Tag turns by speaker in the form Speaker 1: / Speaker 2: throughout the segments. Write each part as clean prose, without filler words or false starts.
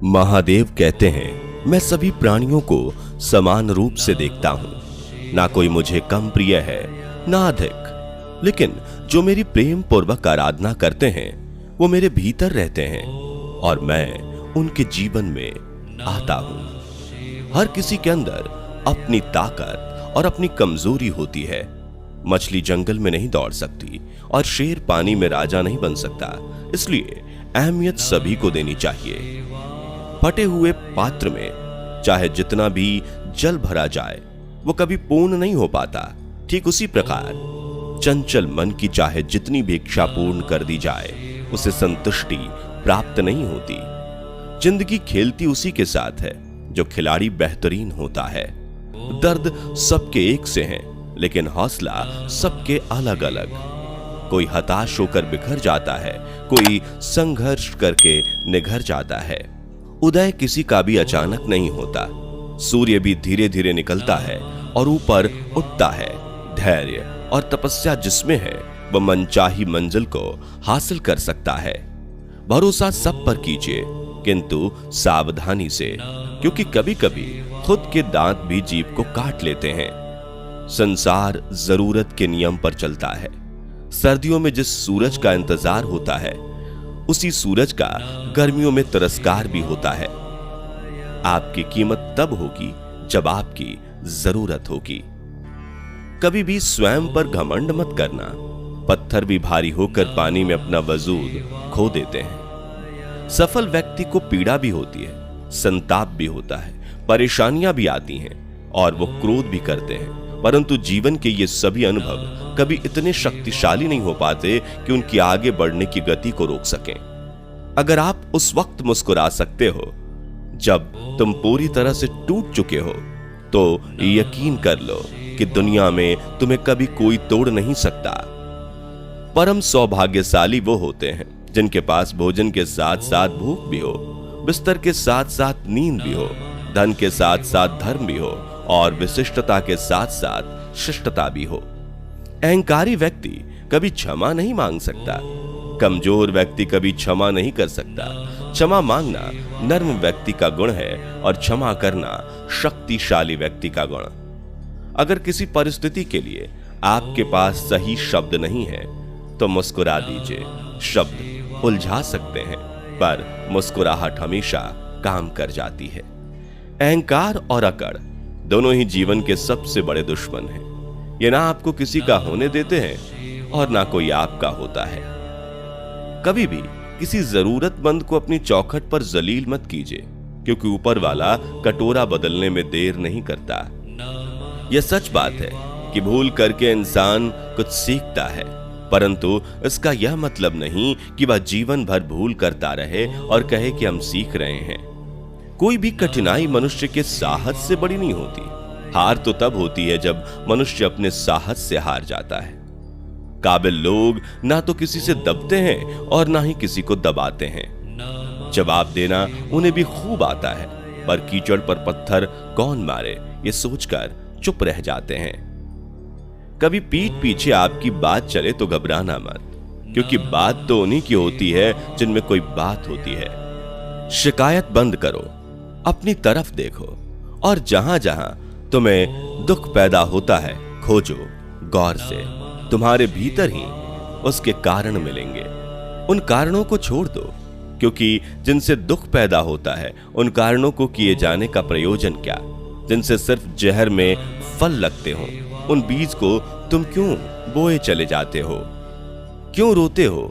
Speaker 1: महादेव कहते हैं, मैं सभी प्राणियों को समान रूप से देखता हूं। ना कोई मुझे कम प्रिय है ना अधिक, लेकिन जो मेरी प्रेम पूर्वक आराधना करते हैं वो मेरे भीतर रहते हैं और मैं उनके जीवन में आता हूं। हर किसी के अंदर अपनी ताकत और अपनी कमजोरी होती है। मछली जंगल में नहीं दौड़ सकती और शेर पानी में राजा नहीं बन सकता, इसलिए अहमियत सभी को देनी चाहिए। फटे हुए पात्र में चाहे जितना भी जल भरा जाए वो कभी पूर्ण नहीं हो पाता। ठीक उसी प्रकार चंचल मन की चाहे जितनी भी इच्छा पूर्ण कर दी जाए उसे संतुष्टि प्राप्त नहीं होती। जिंदगी खेलती उसी के साथ है जो खिलाड़ी बेहतरीन होता है। दर्द सबके एक से हैं, लेकिन हौसला सबके अलग अलग। कोई हताश होकर बिखर जाता है, कोई संघर्ष करके निघर जाता है। उदय किसी का भी अचानक नहीं होता। सूर्य भी धीरे धीरे निकलता है और ऊपर उठता है। धैर्य और तपस्या जिसमें है वह मनचाही मंजिल को हासिल कर सकता है। भरोसा सब पर कीजिए, किंतु सावधानी से, क्योंकि कभी कभी खुद के दांत भी जीभ को काट लेते हैं। संसार जरूरत के नियम पर चलता है। सर्दियों में जिस सूरज का इंतजार होता है उसी सूरज का गर्मियों में तिरस्कार भी होता है। आपकी कीमत तब होगी जब आपकी जरूरत होगी। कभी भी स्वयं पर घमंड मत करना। पत्थर भी भारी होकर पानी में अपना वजूद खो देते हैं। सफल व्यक्ति को पीड़ा भी होती है, संताप भी होता है, परेशानियां भी आती हैं और वो क्रोध भी करते हैं, परंतु जीवन के ये सभी अनुभव कभी इतने शक्तिशाली नहीं हो पाते कि उनकी आगे बढ़ने की गति को रोक सकें। अगर आप उस वक्त मुस्कुरा सकते हो जब तुम पूरी तरह से टूट चुके हो, तो यकीन कर लो कि दुनिया में तुम्हें कभी कोई तोड़ नहीं सकता। परम सौभाग्यशाली वो होते हैं जिनके पास भोजन के साथ साथ भूख भी हो, बिस्तर के साथ साथ नींद भी हो, धन के साथ साथ धर्म भी हो और विशिष्टता के साथ साथ शिष्टता भी हो। अहंकारी व्यक्ति कभी क्षमा नहीं मांग सकता। कमजोर व्यक्ति कभी क्षमा नहीं कर सकता। क्षमा मांगना नर्म व्यक्ति का गुण है और क्षमा करना शक्तिशाली व्यक्ति का गुण। अगर किसी परिस्थिति के लिए आपके पास सही शब्द नहीं है तो मुस्कुरा दीजिए। शब्द उलझा सकते हैं, पर मुस्कुराहट हमेशा काम कर जाती है। अहंकार और अकड़ दोनों ही जीवन के सबसे बड़े दुश्मन हैं। ये ना आपको किसी का होने देते हैं और ना कोई आपका होता है। कभी भी किसी जरूरतमंद को अपनी चौखट पर जलील मत कीजिए, क्योंकि ऊपर वाला कटोरा बदलने में देर नहीं करता। यह सच बात है कि भूल करके इंसान कुछ सीखता है, परंतु इसका यह मतलब नहीं कि वह जीवन भर भूल करता रहे और कहे कि हम सीख रहे हैं। कोई भी कठिनाई मनुष्य के साहस से बड़ी नहीं होती। हार तो तब होती है जब मनुष्य अपने साहस से हार जाता है। काबिल लोग ना तो किसी से दबते हैं और ना ही किसी को दबाते हैं। जवाब देना उन्हें भी खूब आता है, पर कीचड़ पर पत्थर कौन मारे ये सोचकर चुप रह जाते हैं। कभी पीठ पीछे आपकी बात चले तो घबराना मत, क्योंकि बात तो उन्हीं की होती है जिनमें कोई बात होती है। शिकायत बंद करो, अपनी तरफ देखो और जहां जहां तुम्हें दुख पैदा होता है खोजो गौर से। तुम्हारे भीतर ही उसके कारण मिलेंगे। उन कारणों को छोड़ दो, क्योंकि जिनसे दुख पैदा होता है उन कारणों को किए जाने का प्रयोजन क्या। जिनसे सिर्फ जहर में फल लगते हो उन बीज को तुम क्यों बोए चले जाते हो। क्यों रोते हो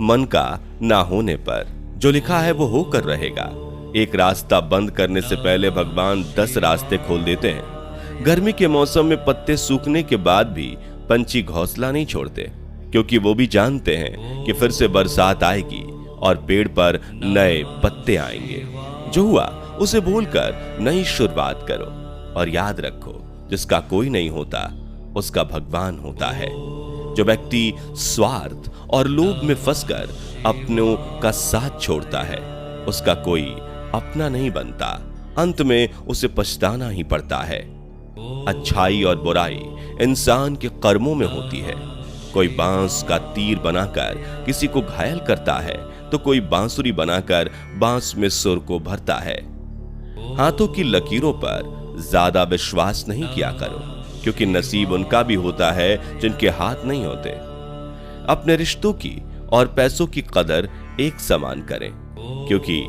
Speaker 1: मन का ना होने पर। जो लिखा है वो होकर रहेगा। एक रास्ता बंद करने से पहले भगवान 10 रास्ते खोल देते हैं। गर्मी के मौसम में पत्ते सूखने के बाद भी पंछी घोंसला नहीं छोड़ते, क्योंकि वो भी जानते हैं कि फिर से बरसात आएगी और पेड़ पर नए पत्ते आएंगे। जो हुआ उसे भूलकर नई शुरुआत करो और याद रखो, जिसका कोई नहीं होता उसका भगवान होता है। जो व्यक्ति स्वार्थ और लोभ में फंसकर अपनों का साथ छोड़ता है उसका कोई अपना नहीं बनता। अंत में उसे पछताना ही पड़ता है। अच्छाई और बुराई इंसान के कर्मों में होती है। कोई बांस का तीर बनाकर किसी को घायल करता है तो कोई बांसुरी बनाकर बांस में सुर को भरता है। हाथों की लकीरों पर ज्यादा विश्वास नहीं किया करो, क्योंकि नसीब उनका भी होता है जिनके हाथ नहीं होते। अपने रिश्तों की और पैसों की कदर एक समान करें, क्योंकि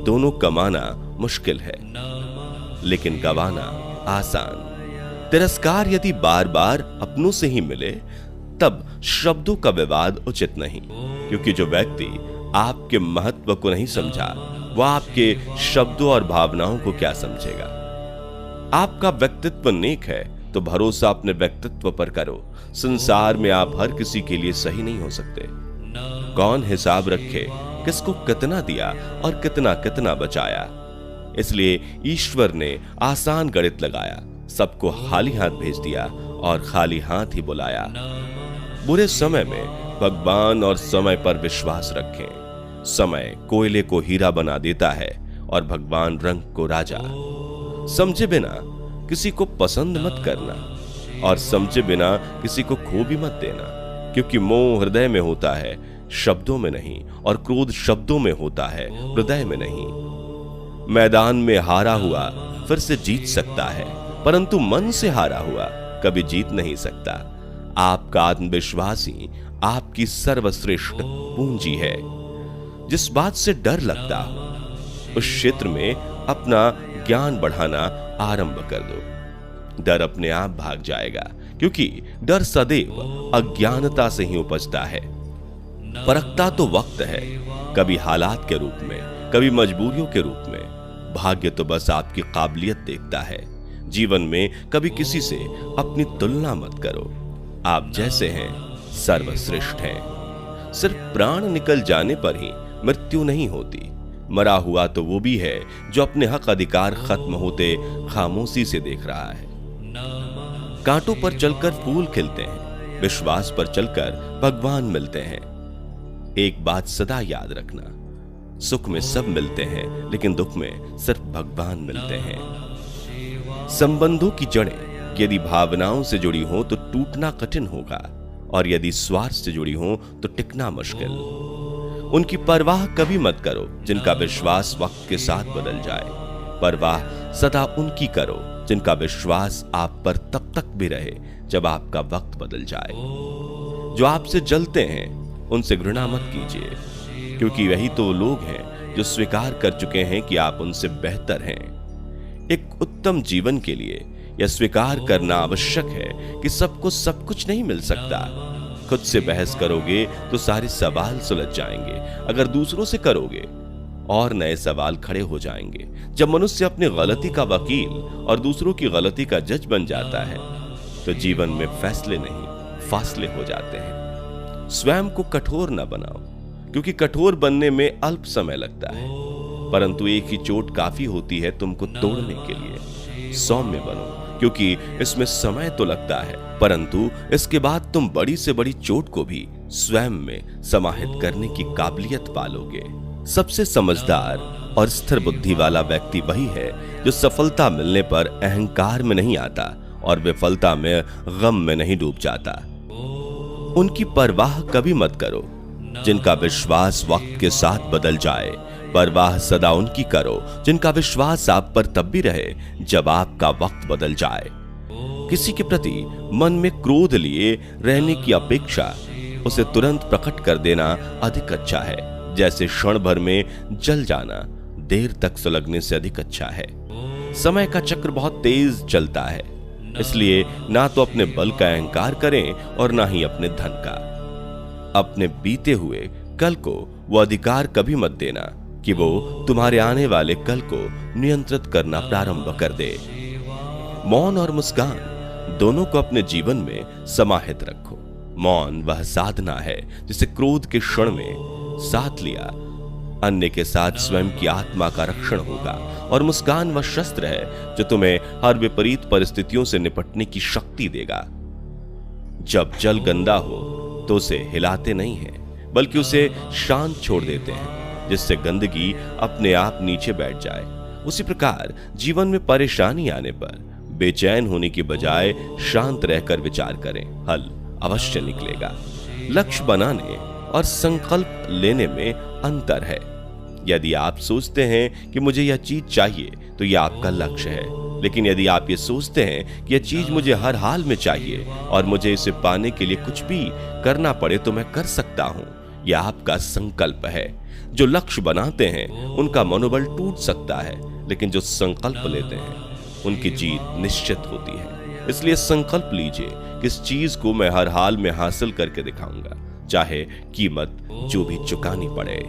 Speaker 1: दोनों कमाना मुश्किल है लेकिन गंवाना आसान। तिरस्कार यदि बार बार अपनों से ही मिले तब शब्दों का विवाद उचित नहीं, क्योंकि जो व्यक्ति आपके महत्व को नहीं समझा वह आपके शब्दों और भावनाओं को क्या समझेगा। आपका व्यक्तित्व नेक है तो भरोसा अपने व्यक्तित्व पर करो। संसार में आप हर किसी के लिए सही नहीं हो सकते। कौन हिसाब रखे किसको कितना दिया और कितना कितना बचाया। इसलिए ईश्वर ने आसान गणित लगाया, सबको खाली हाथ भेज दिया और खाली हाथ ही बुलाया। बुरे समय में भगवान और समय पर विश्वास रखें। समय कोयले को हीरा बना देता है और भगवान रंग को राजा। समझे बिना किसी को पसंद मत करना और समझे बिना किसी को खो भी मत देना, क्योंकि मोह हृदय में होता है शब्दों में नहीं, और क्रोध शब्दों में होता है हृदय में नहीं। मैदान में हारा हुआ फिर से जीत सकता है, परंतु मन से हारा हुआ कभी जीत नहीं सकता। आपका आत्मविश्वास ही आपकी सर्वश्रेष्ठ पूंजी है। जिस बात से डर लगता हो उस क्षेत्र में अपना ज्ञान बढ़ाना आरंभ कर दो। डर अपने आप भाग जाएगा, क्योंकि डर सदैव अज्ञानता से ही उपजता है। परखता तो वक्त है, कभी हालात के रूप में, कभी मजबूरियों के रूप में। भाग्य तो बस आपकी काबिलियत देखता है। जीवन में कभी किसी से अपनी तुलना मत करो। आप जैसे हैं सर्वश्रेष्ठ हैं। सिर्फ प्राण निकल जाने पर ही मृत्यु नहीं होती। मरा हुआ तो वो भी है जो अपने हक अधिकार खत्म होते खामोशी से देख रहा है। कांटों पर चलकर फूल खिलते हैं, विश्वास पर चलकर भगवान मिलते हैं। एक बात सदा याद रखना, सुख में सब मिलते हैं लेकिन दुख में सिर्फ भगवान मिलते हैं। संबंधों की जड़ें यदि भावनाओं से जुड़ी हो तो टूटना कठिन होगा, और यदि स्वार्थ से जुड़ी हो तो टिकना मुश्किल। उनकी परवाह कभी मत करो जिनका विश्वास वक्त के साथ बदल जाए। परवाह सदा उनकी करो जिनका विश्वास आप पर तब तक भी रहे जब आपका वक्त बदल जाए। जो आपसे जलते हैं उनसे घृणा मत कीजिए, क्योंकि वही तो लोग हैं जो स्वीकार कर चुके हैं कि आप उनसे बेहतर हैं। एक उत्तम जीवन के लिए यह स्वीकार करना आवश्यक है कि सबको सब कुछ नहीं मिल सकता। खुद से बहस करोगे तो सारे सवाल सुलझ जाएंगे। अगर दूसरों से करोगे और नए सवाल खड़े हो जाएंगे। जब मनुष्य अपनी गलती का वकील और दूसरों की गलती का जज बन जाता है तो जीवन में फैसले नहीं फासले हो जाते हैं। स्वयं को कठोर न बनाओ, क्योंकि कठोर बनने में अल्प समय लगता है, परंतु एक ही चोट काफी होती है तुमको तोड़ने के लिए। सौम्य बनो, क्योंकि इसमें समय तो लगता है, परंतु इसके बाद तुम बड़ी से बड़ी चोट को भी स्वयं में समाहित करने की काबिलियत पालोगे। सबसे समझदार और स्थिर बुद्धि वाला व्यक्ति वही है जो सफलता मिलने पर अहंकार में नहीं आता और विफलता में गम में नहीं डूब जाता। उनकी परवाह कभी मत करो जिनका विश्वास वक्त के साथ बदल जाए। परवाह सदा उनकी करो जिनका विश्वास आप पर तब भी रहे जब आपका वक्त बदल जाए। किसी के प्रति मन में क्रोध लिए रहने की अपेक्षा उसे तुरंत प्रकट कर देना अधिक अच्छा है। जैसे क्षण भर में जल जाना देर तक सुलगने से अधिक अच्छा है। समय का चक्र बहुत तेज चलता है, इसलिए ना तो अपने बल का अहंकार करें और ना ही अपने धन का। अपने बीते हुए कल को वो अधिकार कभी मत देना कि वो तुम्हारे आने वाले कल को नियंत्रित करना प्रारंभ कर दे। मौन और मुस्कान दोनों को अपने जीवन में समाहित रखो। मौन वह साधना है जिसे क्रोध के क्षण में साथ लिया अन्य के साथ स्वयं की आत्मा का रक्षण होगा, और मुस्कान वह शस्त्र है जो तुम्हें हर विपरीत परिस्थितियों से निपटने की शक्ति देगा। जब जल गंदा हो तो उसे हिलाते नहीं हैं, बल्कि उसे शांत छोड़ देते हैं, जिससे गंदगी अपने आप नीचे बैठ जाए। उसी प्रकार जीवन में परेशानी आने पर बेचैन होने की बजाय शांत रहकर विचार करें, हल अवश्य निकलेगा। लक्ष्य बनाने और संकल्प लेने में अंतर है। यदि आप सोचते हैं कि मुझे यह चीज चाहिए तो यह आपका लक्ष्य है, लेकिन यदि आप ये सोचते हैं कि यह चीज मुझे हर हाल में चाहिए और मुझे इसे पाने के लिए कुछ भी करना पड़े तो मैं कर सकता हूं, यह आपका संकल्प है। जो लक्ष्य बनाते हैं उनका मनोबल टूट सकता है, लेकिन जो संकल्प लेते हैं उनकी जीत निश्चित होती है। इसलिए संकल्प लीजिए कि इस चीज को मैं हर हाल में हासिल करके दिखाऊंगा, चाहे कीमत जो भी चुकानी पड़े।